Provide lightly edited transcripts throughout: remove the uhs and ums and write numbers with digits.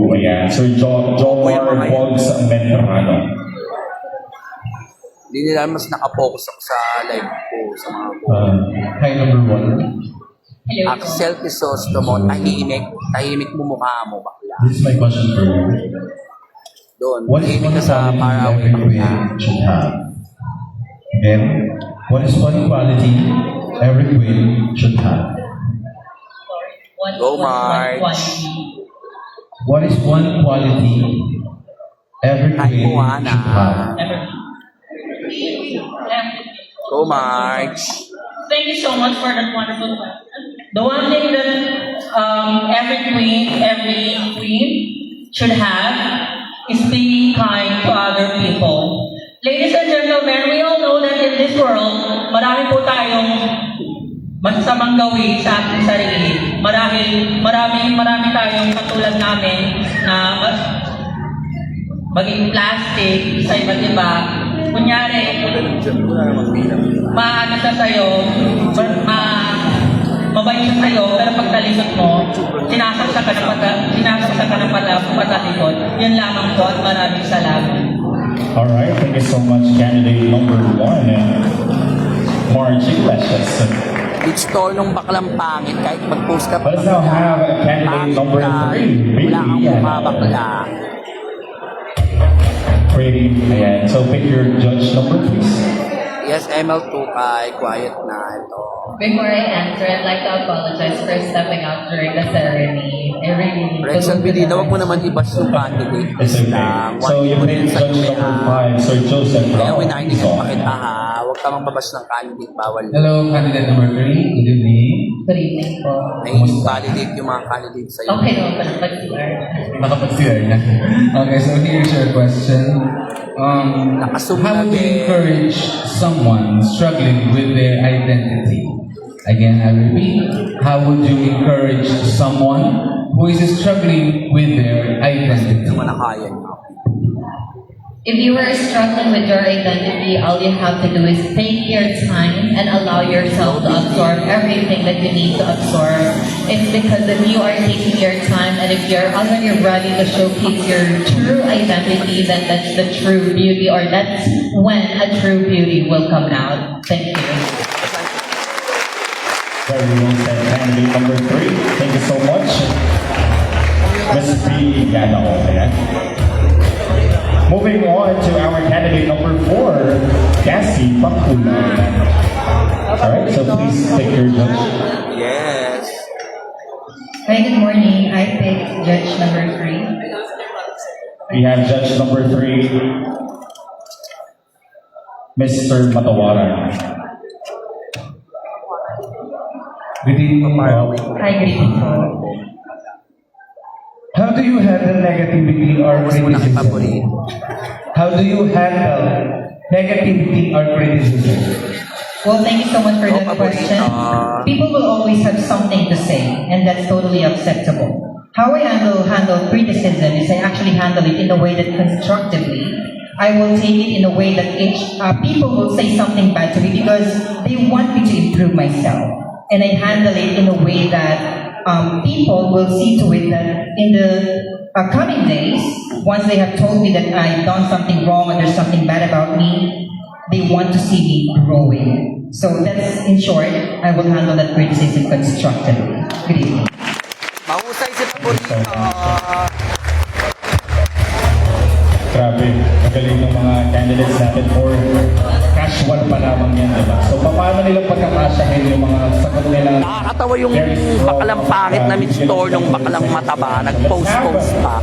Ayan, Sir Jomar Pogs Mentrano. Hindi nila mas nakapokus ako sa live ko, sa mga ko. Hi, number 1. Hello. Axel Crisostomo, tahimik mo mukha mo, bakla. This is my question for you. Doon, What is tahimik one ka sa quality Parawi, every bakla. queen should have? Again, what is one quality every queen should have? Go, March. What is one quality every Hi, queen Moana. should have? Go, March. Thank you so much for that wonderful question. The one thing that every queen should have is being kind to other people. Ladies and gentlemen, we all know that in this world, marami po tayong masasamang gawin sa ating sarili. Marami tayong katulad namin na maging plastic sa iba't iba. Kunyari, maano siya sa'yo, mabait siya sa'yo, pero pag talikod mo, sinasaksa ka ng patalikod. Yun lamang po at maraming salamat. Alright, thank you so much, candidate number 1, Marge Iglesias. It's store nung baklang pangit, kahit mag-post ka pa. Let's now have candidate number 3, Wala kang Baby mukha, bakla. Pretty, ayan. So pick your judge number, please. Yes, ML2 kay quiet na ito. Before I answer, I'd like to apologize for stepping out during the ceremony. I really Rexel Bilina, wag mo naman i-bash yung candidate. It's okay. Lang. So you pick judge number 5, Sir Joseph Kaya Brown. winahin ka pakita ha. Huwag ka mang babash ng candidate, bawal. Hello, candidate number 3. Good evening. Good evening po. Ay, yung validate yung mga candidate sa'yo. Okay naman pa ng pag-CR. Nakapag-CR na. Okay, so here's your question. Nakasum How na would you din. encourage someone struggling with their identity? Again, I repeat, how would you encourage someone who is struggling with their identity? Hindi mo na kaya niyo. If you are struggling with your identity, all you have to do is take your time and allow yourself to absorb everything that you need to absorb. It's because if you are taking your time and if you're already ready to showcase your true identity, then that's the true beauty, or that's when a true beauty will come out. Thank you. Very well said, candidate number 3. Thank you so much. Ms. B. Gano. Ayan. Moving on to our candidate number 4, Cassie Pakula. Alright, so please take your judge. Yes. Hi, good morning. I picked judge number 3. We have judge number 3, Mr. Matawaran. Good evening, Bob. Hi, good evening po. How do you handle negativity or Mas mo na criticism? paborito. How do you handle negativity or criticism? Well, thank you so much for that paborito. question. People will always have something to say, and that's totally acceptable. How I handle criticism is I actually handle it in a way that constructively. I will take it in a way that people will say something bad to me because they want me to improve myself. And I handle it in a way that people will see to it that in the coming days, once they have told me that I've done something wrong or there's something bad about me, they want to see me growing. So that's, in short, I will handle that criticism constructively. Good evening. Mahusay si paborito. Grabe, magaling ng mga candidates natin for casual pa lamang yan, diba? So, paano nilang pagkakasyahin yung mga sagot nila? Nakakatawa yung baklang pangit na mid-store nung baklang mataba. Nag-post pa.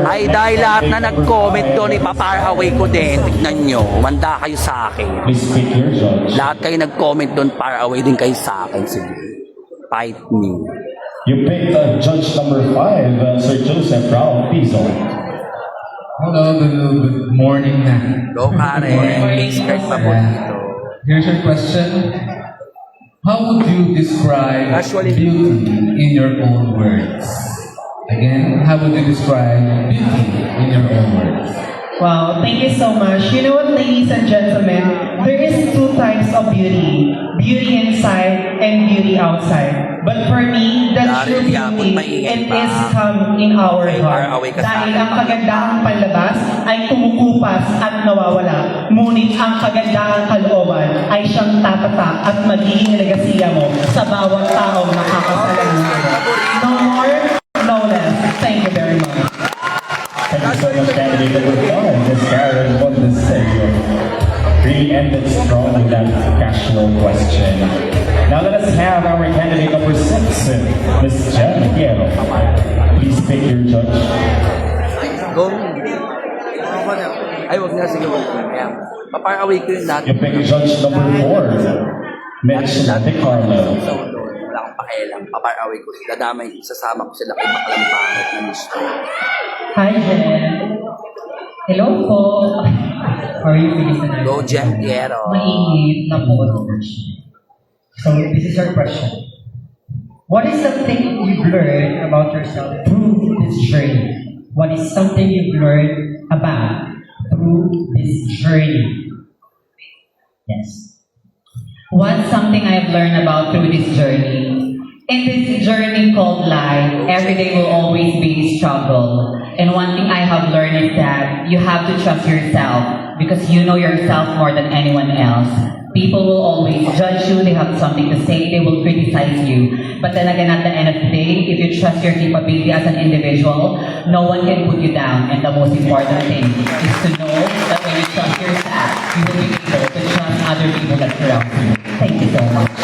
Ay, dahil lahat na nag-comment doon, ipapar-away ko din. Tignan nyo, manda kayo sa akin. Please pick your judge. Lahat kayo nag-comment doon, par-away din kayo sa akin. Sige, fight me. You picked judge number 5, Sir Joseph Brown Piso. Hello, good morning na. Go, Karen. Case card paborito. Here's your question. How would you describe Actually- beauty in your own words? Again, how would you describe beauty in your own words? Wow, thank you so much. You know what, ladies and gentlemen, there is two types of beauty. Beauty inside and beauty outside. But for me, the true beauty, it is come in our heart. Dahil ang kagandahang panlabas ay kumukupas at nawawala. Ngunit ang kagandahang kalooban ay siyang tatatak at magiging legasiya mo sa bawat taong nakakasalamuha. No more, no less. Thank you very much. Thank you so much, candidate number 1, Miss Karen Montesio. Really ended strong with that casual question. Now let us have our candidate number 6, Miss Jen Guerrero. Please pick your judge. Go. Ay, wag na. Sige, wag na. Ayan. Papar-away ko yung lahat. You pick judge number 4, Mitch Monte Carlo. So, wala akong pakialam. Papar-away ko. Dadamay, sasama ko sila kay bakalang pangit na Mr. Hi, Jen. Hello po. How are you feeling tonight? Go, Jen Guerrero. Mainit na po. So, this is your question. What is something you've learned about yourself through this journey? What is something you've learned about through this journey? Yes. What's something I've learned about through this journey? In this journey called life, every day will always be a struggle. And one thing I have learned is that you have to trust yourself because you know yourself more than anyone else. People will always judge you, they have something to say, they will criticize you. But then again, at the end of the day, if you trust your capability as an individual, no one can put you down. And the most important thing is to know that when you trust yourself, you will be able to trust other people that surround you. Thank you so much.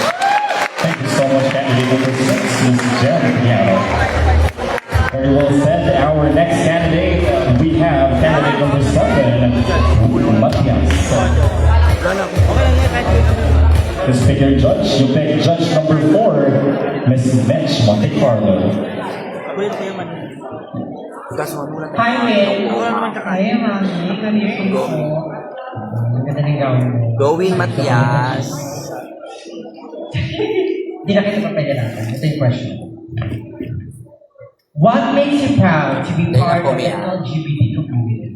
Thank you so much, candidate number 6, Miss Jen Guerrero. Very well said. Our next candidate, we have candidate number 7, Matias. Let's pick your judge. You pick judge number 4, Miss Mitch Monte Carlo. Hi, Will. Hi, Mami. Kanina po. Maganda ng gawin mo. Going, Matias. Hindi na kita papaya natin. Ito yung question. What makes you proud to be part of the LGBT community?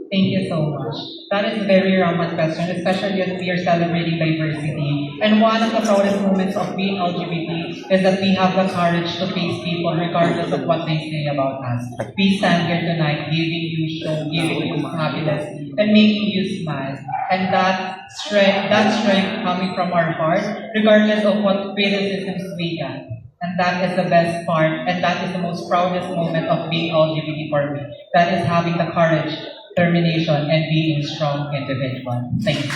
Thank you so much. That is a very relevant question, especially as we are celebrating diversity. And one of the proudest moments of being LGBT is that we have the courage to face people regardless of what they say about us. We stand here tonight giving you show, giving you happiness, and making you smile. And that strength coming from our heart, regardless of what criticisms we get. And that is the best part, and that is the most proudest moment of being LGBT for me. That is having the courage, determination, and being a strong individual. Thank you.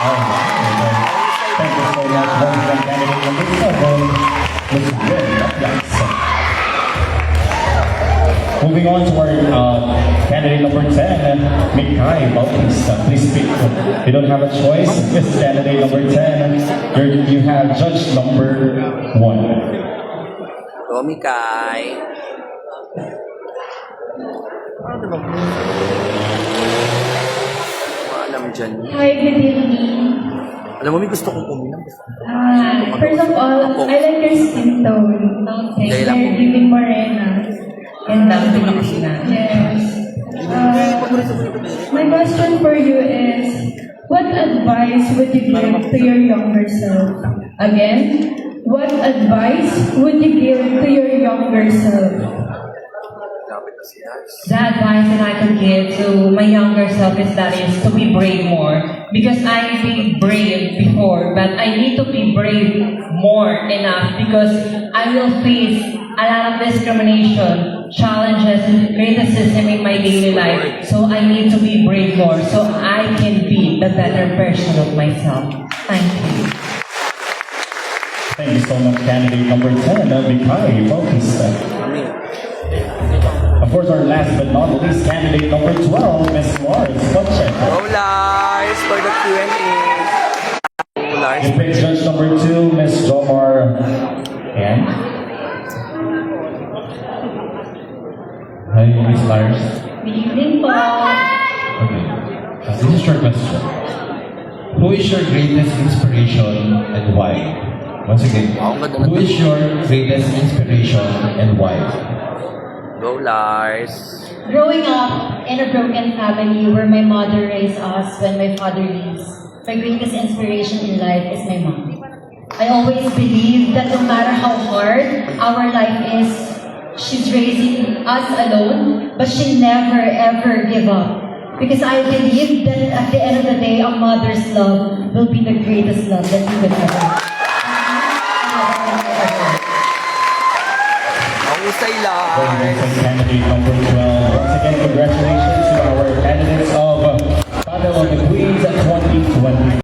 Alright. Thank you so much. Once again, candidate number 7, Miss Jen Matias. Moving on to our candidate number 10, Mikay Bautista. Please pick. You don't have a choice. Miss candidate number 10, you have judge number 1. Go, Mikay. Alam dyan. Hi, good evening. Alam mo, may gusto kong uminom. First of all, I like your skin tone. Gaya lang You're po. giving morena. And yes. My question for you is, what advice would you give to your younger self? Again, what advice would you give to your younger self? The advice that I could give to my younger self is to be brave more. Because I've been brave before, but I need to be brave more enough because I will face a lot of discrimination, challenges, and criticism in my daily life. So I need to be brave more so I can be the better version of myself. Thank you. Thank you so much, candidate number 10, Mikay Bautista. Of course, our last but not least, candidate number 12, Miss Lars Pacheco. Go, Lars, for the Q&A. Go, Lars. You pick judge number 2, Miss Jomar. And? Hi, Miss Lars. Good evening po. Okay. This is your question. Who is your greatest inspiration and why? Once again, who is your greatest inspiration and why? Go, Lars. Growing up in a broken family where my mother raised us when my father leaves, my greatest inspiration in life is my mom. I always believe that no matter how hard our life is, she's raising us alone, but she never ever give up. Because I believe that at the end of the day, a mother's love will be the greatest love that you could ever have. Mahusay, Ladies Lars. and candidate number 12.